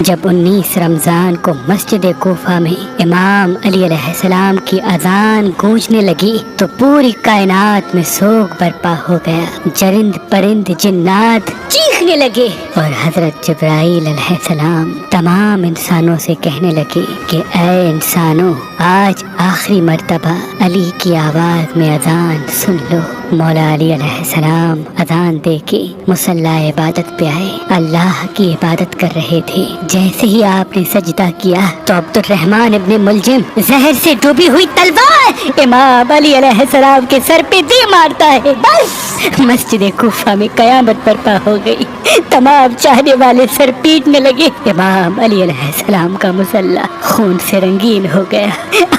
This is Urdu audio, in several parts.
جب 19 رمضان کو مسجد کوفہ میں امام علی علیہ السلام کی اذان گونجنے لگی تو پوری کائنات میں سوگ برپا ہو گیا۔ چرند پرند جنات چیخنے لگے اور حضرت جبرائیل علیہ السلام تمام انسانوں سے کہنے لگے کہ اے انسانوں، آج آخری مرتبہ علی کی آواز میں اذان سن لو۔ مولا علی علیہ السلام اذان دے کے مصلی عبادت پہ آئے، اللہ کی عبادت کر رہے تھے۔ جیسے ہی آپ نے سجدہ کیا تو عبد الرحمن ابن ملجم زہر سے ڈوبی ہوئی تلوار امام علی علیہ السلام کے سر پہ دے مارتا ہے۔ بس مسجد کوفہ میں قیامت برپا ہو گئی۔ تمام چاہنے والے سر پیٹنے لگے۔ امام علی علیہ السلام کا مصلی خون سے رنگین ہو گیا۔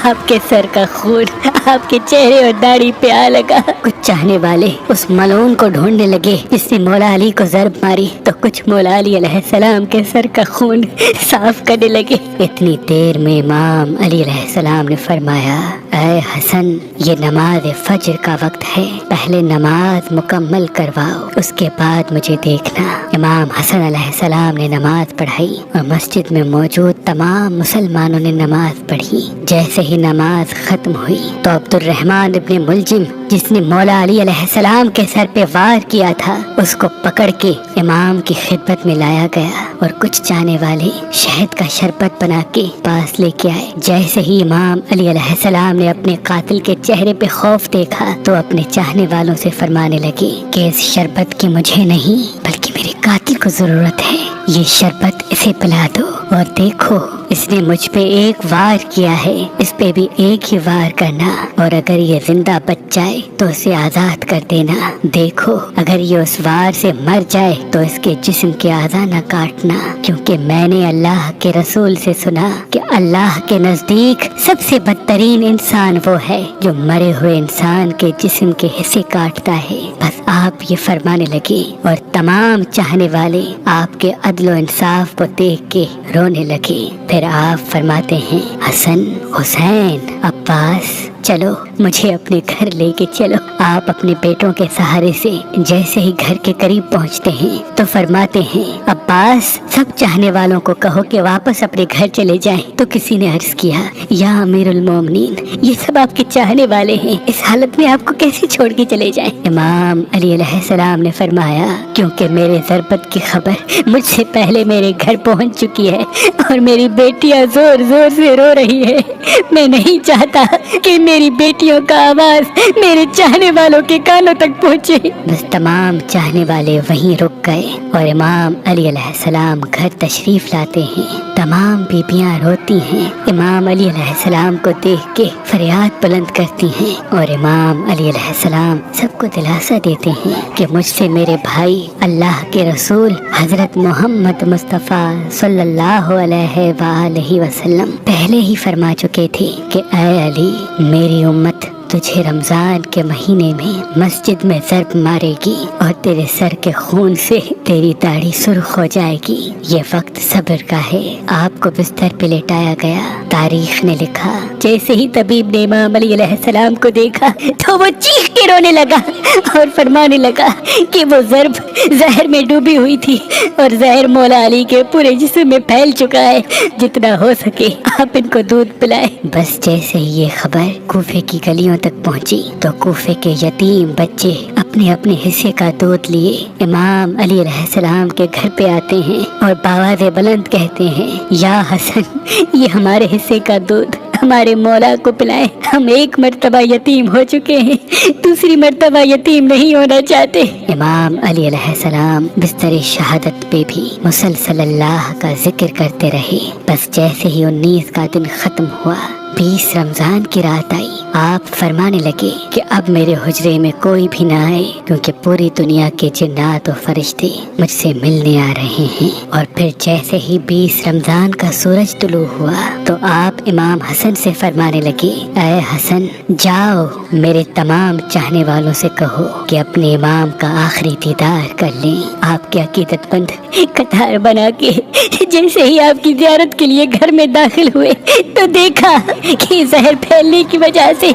آپ کے سر کا خون آپ کے چہرے اور داڑھی پہ آ لگا۔ کچھ چاہنے والے اس ملعون کو ڈھونڈنے لگے جس نے مولا علی کو ضرب ماری، تو کچھ مولا علی علیہ السلام کے سر کا خون صاف کرنے لگے۔ اتنی دیر میں امام علی علیہ السلام نے فرمایا، اے حسن، یہ نماز فجر کا وقت ہے، پہلے نماز مکمل کرواؤ، اس کے بعد مجھے دیکھنا۔ امام حسن علیہ السلام نے نماز پڑھائی اور مسجد میں موجود تمام مسلمانوں نے نماز پڑھی۔ جیسے ہی نماز ختم ہوئی تو عبد الرحمن ابن ملجم جس نے مولا علی علیہ السلام کے سر پہ وار کیا تھا، اس کو پکڑ کے امام کی خدمت میں لایا گیا اور کچھ چاہنے والے شہد کا شربت بنا کے پاس لے کے آئے۔ جیسے ہی امام علی علیہ السلام نے اپنے قاتل کے چہرے پہ خوف دیکھا تو اپنے چاہنے والوں سے فرمانے لگے کہ اس شربت کی مجھے نہیں بلکہ میرے قاتل کو ضرورت ہے، یہ شربت اسے پلا دو، اور دیکھو اس نے مجھ پہ ایک وار کیا ہے، اس پہ بھی ایک ہی وار کرنا، اور اگر یہ زندہ بچ جائے تو اسے آزاد کر دینا۔ دیکھو اگر یہ اس وار سے مر جائے تو اس کے جسم کے اعضاء نہ کاٹنا، کیونکہ میں نے اللہ کے رسول سے سنا کہ اللہ کے نزدیک سب سے بدترین انسان وہ ہے جو مرے ہوئے انسان کے جسم کے حصے کاٹتا ہے۔ بس آپ یہ فرمانے لگے اور تمام چاہنے والے آپ کے عدل و انصاف کو دیکھ کے رونے لگے۔ پھر آپ فرماتے ہیں، حسن، حسین، عباس، چلو مجھے اپنے گھر لے کے چلو۔ آپ اپنے بیٹوں کے سہارے سے جیسے ہی گھر کے قریب پہنچتے ہیں تو فرماتے ہیں، عباس، سب چاہنے والوں کو کہو کہ واپس اپنے گھر چلے جائیں۔ تو کسی نے عرض کیا، یا امیر المومنین، یہ سب آپ کے چاہنے والے ہیں، اس حالت میں آپ کو کیسے چھوڑ کے چلے جائیں؟ امام علی علیہ السلام نے فرمایا، کیونکہ میرے ضربت کی خبر مجھ سے پہلے میرے گھر پہنچ چکی ہے اور میری بیٹیاں زور زور سے رو رہی ہے۔ میں نہیں چاہتا کہ میری بیٹیوں کا آواز میرے چاہنے والوں کے کانوں تک پہنچے۔ بس تمام چاہنے والے وہیں رک گئے اور امام علی علیہ السلام گھر تشریف لاتے ہیں۔ تمام بیبیاں روتی ہیں، امام علی علیہ السلام کو دیکھ کے فریاد بلند کرتی ہیں، اور امام علی علیہ السلام سب کو دلاسا دیتے ہیں کہ مجھ سے میرے بھائی اللہ کے رسول حضرت محمد مصطفیٰ صلی اللہ علیہ وآلہ وسلم پہلے ہی فرما چکے تھے کہ اے علی، میری امت تجھے رمضان کے مہینے میں مسجد میں ضرب مارے گی اور تیرے سر کے خون سے تیری داڑھی سرخ ہو جائے گی۔ یہ وقت صبر کا ہے۔ آپ کو بستر پہ لٹایا گیا۔ تاریخ نے لکھا، جیسے ہی طبیب نے امام علی علیہ السلام کو دیکھا تو وہ چیخ کے رونے لگا اور فرمانے لگا کہ وہ ضرب زہر میں ڈوبی ہوئی تھی اور زہر مولا علی کے پورے جسم میں پھیل چکا ہے، جتنا ہو سکے آپ ان کو دودھ پلائے۔ بس جیسے ہی یہ خبر کوفے کی گلیوں تک پہنچی تو کوفے کے یتیم بچے اپنے اپنے حصے کا دودھ لیے امام علی علیہ السلام کے گھر پہ آتے ہیں اور بآواز بلند کہتے ہیں، یا حسن، یہ ہمارے حصے کا دودھ ہمارے مولا کو پلائیں، ہم ایک مرتبہ یتیم ہو چکے ہیں، دوسری مرتبہ یتیم نہیں ہونا چاہتے۔ امام علی علیہ السلام بستر شہادت پہ بھی مسلسل اللہ کا ذکر کرتے رہے۔ بس جیسے ہی 19 کا دن ختم ہوا، 20 رمضان کی رات آئی، آپ فرمانے لگے کہ اب میرے حجرے میں کوئی بھی نہ آئے، کیونکہ پوری دنیا کے جنات و فرشتے مجھ سے ملنے آ رہے ہیں۔ اور پھر جیسے ہی 20 رمضان کا سورج طلوع ہوا تو آپ امام حسن سے فرمانے لگے، اے حسن، جاؤ میرے تمام چاہنے والوں سے کہو کہ اپنے امام کا آخری دیدار کر لیں۔ آپ کے عقیدت مند قطار بنا کے جیسے ہی آپ کی زیارت کے لیے گھر میں داخل ہوئے تو دیکھا کہ زہر پھیلنے کی وجہ سے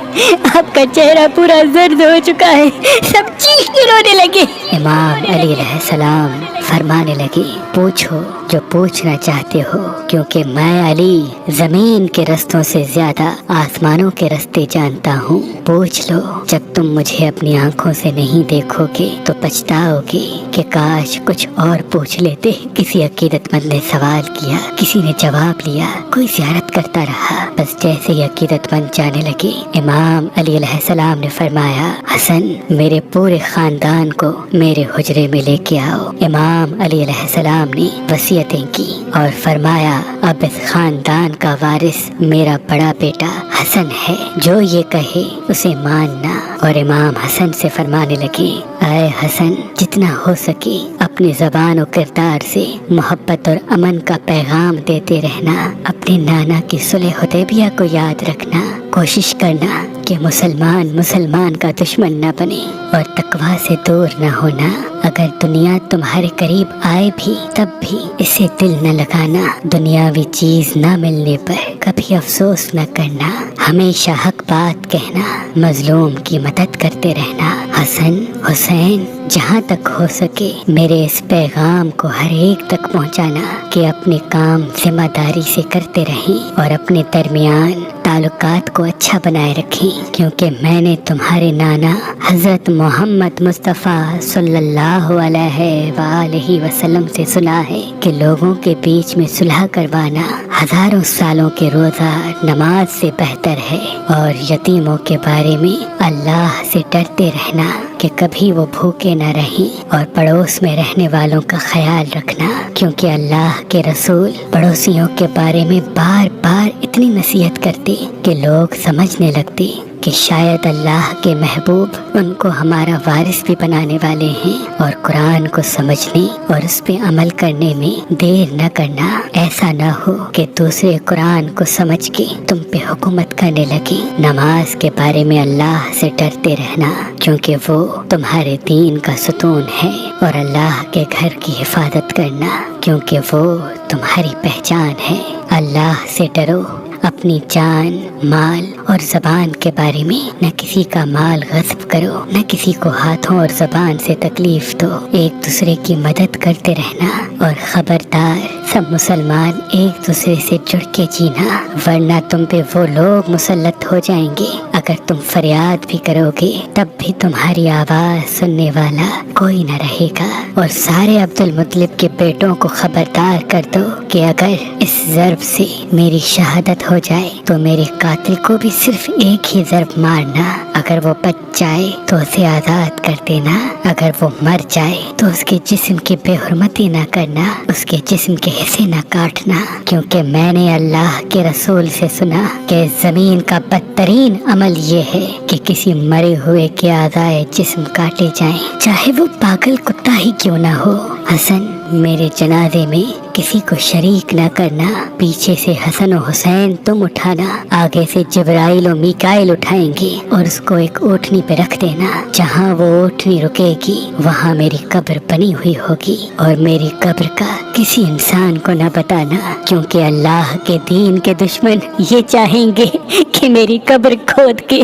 آپ کا چہرہ پورا زرد ہو چکا ہے۔ سب چیخ کے رونے لگے۔ امام علی علیہ السلام فرمانے لگے، پوچھو جو پوچھنا چاہتے ہو، کیونکہ میں علی زمین کے رستوں سے زیادہ آسمانوں کے رستے جانتا ہوں۔ پوچھ لو، جب تم مجھے اپنی آنکھوں سے نہیں دیکھو گے تو پچھتاؤ گے کہ کاش کچھ اور پوچھ لیتے۔ کسی عقیدت مند نے سوال کیا، کسی نے جواب لیا، کوئی زیارت کرتا رہا۔ بس جیسے ہی عقیدت مند جانے لگے، امام علی علیہ السلام نے فرمایا، حسن میرے پورے خاندان کو میرے حجرے میں لے کے آؤ۔ امام علی علیہ السلام نے وصیتیں کی اور فرمایا، اب اس خاندان کا وارث میرا بڑا بیٹا حسن ہے، جو یہ کہے اسے ماننا۔ اور امام حسن سے فرمانے لگے، اے حسن، جتنا ہو سکے اپنی زبان و کردار سے محبت اور امن کا پیغام دیتے رہنا۔ اپنے نانا کی صلح حدیبیہ کو یاد رکھنا، کوشش کرنا کہ مسلمان کا دشمن نہ بنے اور تقویٰ سے دور نہ ہونا۔ اگر دنیا تمہارے قریب آئے بھی تب بھی اسے دل نہ لگانا۔ دنیاوی چیز نہ ملنے پر کبھی افسوس نہ کرنا، ہمیشہ حق بات کہنا، مظلوم کی مدد کرتے رہنا۔ حسن، حسین، جہاں تک ہو سکے میرے اس پیغام کو ہر ایک تک پہنچانا کہ اپنے کام ذمہ داری سے کرتے رہیں اور اپنے درمیان تعلقات کو اچھا بنائے رکھیں، کیونکہ میں نے تمہارے نانا حضرت محمد مصطفیٰ صلی اللہ علیہ وآلہ وسلم سے سنا ہے کہ لوگوں کے بیچ میں صلح کروانا ہزاروں سالوں کے روزہ نماز سے بہتر ہے، اور یتیموں کے بارے میں اللہ سے ڈرتے رہنا کہ کبھی وہ بھوکے نہ رہیں، اور پڑوس میں رہنے والوں کا خیال رکھنا، کیونکہ اللہ کے رسول پڑوسیوں کے بارے میں بار بار اتنی نصیحت کرتے کہ لوگ سمجھنے لگتے کہ شاید اللہ کے محبوب ان کو ہمارا وارث بھی بنانے والے ہیں، اور قرآن کو سمجھنے اور اس پہ عمل کرنے میں دیر نہ کرنا۔ ایسا نہ ہو کہ دوسرے قرآن کو سمجھ کے تم پہ حکومت کرنے لگے۔ نماز کے بارے میں اللہ سے ڈرتے رہنا، کیونکہ وہ تمہارے دین کا ستون ہے، اور اللہ کے گھر کی حفاظت کرنا، کیونکہ وہ تمہاری پہچان ہے۔ اللہ سے ڈرو، اپنی جان، مال اور زبان کے بارے میں نہ کسی کا مال غصب کرو، نہ کسی کو ہاتھوں اور زبان سے تکلیف دو، ایک دوسرے کی مدد کرتے رہنا، اور خبردار سب مسلمان ایک دوسرے سے جڑ کے جینا، ورنہ تم پہ وہ لوگ مسلط ہو جائیں گے۔ اگر تم فریاد بھی کرو گے تب بھی تمہاری آواز سننے والا کوئی نہ رہے گا۔ اور سارے عبد المطلب کے بیٹوں کو خبردار کر دو کہ اگر اس ضرب سے میری شہادت ہو جائے تو میرے قاتل کو بھی صرف ایک ہی ضرب مارنا، اگر وہ بچ جائے تو اسے آزاد کر دینا، اگر وہ مر جائے تو اس کے جسم کی بے حرمتی نہ کرنا، اس کے جسم کے حصے نہ کاٹنا، کیونکہ میں نے اللہ کے رسول سے سنا کہ زمین کا بدترین عمل یہ ہے کہ کسی مرے ہوئے کے اعضائے جسم کاٹے جائیں، چاہے وہ پاگل کتا ہی کیوں نہ ہو۔ حسن، میرے جنازے میں کسی کو شریک نہ کرنا، پیچھے سے حسن و حسین تم اٹھانا، آگے سے جبرائیل و میکائیل اٹھائیں گے، اور اس کو ایک اوٹھنی پہ رکھ دینا، جہاں وہ اوٹھنی رکے گی وہاں میری قبر بنی ہوئی ہوگی، اور میری قبر کا کسی انسان کو نہ بتانا، کیونکہ اللہ کے دین کے دشمن یہ چاہیں گے کہ میری قبر کھود کے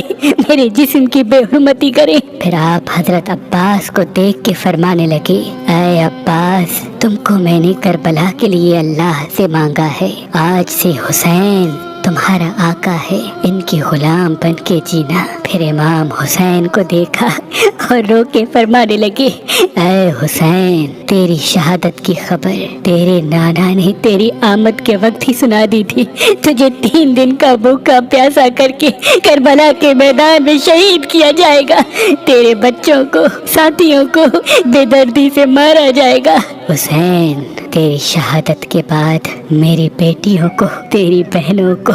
میرے جسم کی بے حرمتی کریں۔ پھر آپ حضرت عباس کو دیکھ کے فرمانے لگے، اے عباس، تم کو میں نے کربلا کے لیے اللہ سے مانگا ہے، آج سے حسین تمہارا آقا ہے، ان کی غلام بن کے جینا۔ پھر امام حسین کو دیکھا اور رو کے فرمانے لگے، اے حسین، تیری شہادت کی خبر تیرے نانا نے تیری آمد کے وقت ہی سنا دی تھی، تجھے 3 دن کا بھوکا پیاسا کر کے کربلا کے میدان میں شہید کیا جائے گا، تیرے بچوں کو، ساتھیوں کو بے دردی سے مارا جائے گا۔ حسین، تیری شہادت کے بعد میری بیٹیوں کو، تیری بہنوں کو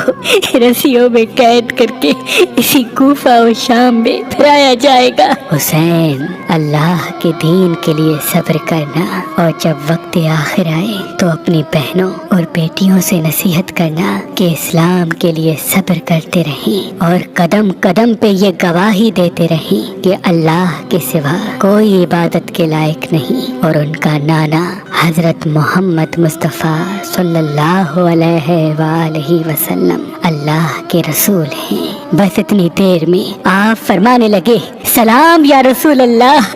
رسیوں میں قید کر کے اسی کوفہ و شام میں پھرایا جائے گا۔ حسین، اللہ کے دین کے لیے صبر کرنا، اور جب وقت آخر آئے تو اپنی بہنوں اور بیٹیوں سے نصیحت کرنا کہ اسلام کے لیے صبر کرتے رہیں، اور قدم قدم پہ یہ گواہی دیتے رہیں کہ اللہ کے سوا کوئی عبادت کے لائق نہیں، اور ان کا نانا حضرت محمد مصطفیٰ صلی اللہ علیہ وآلہ وسلم اللہ کے رسول ہیں۔ بس اتنی دیر میں آپ فرمانے لگے، سلام یا رسول اللہ،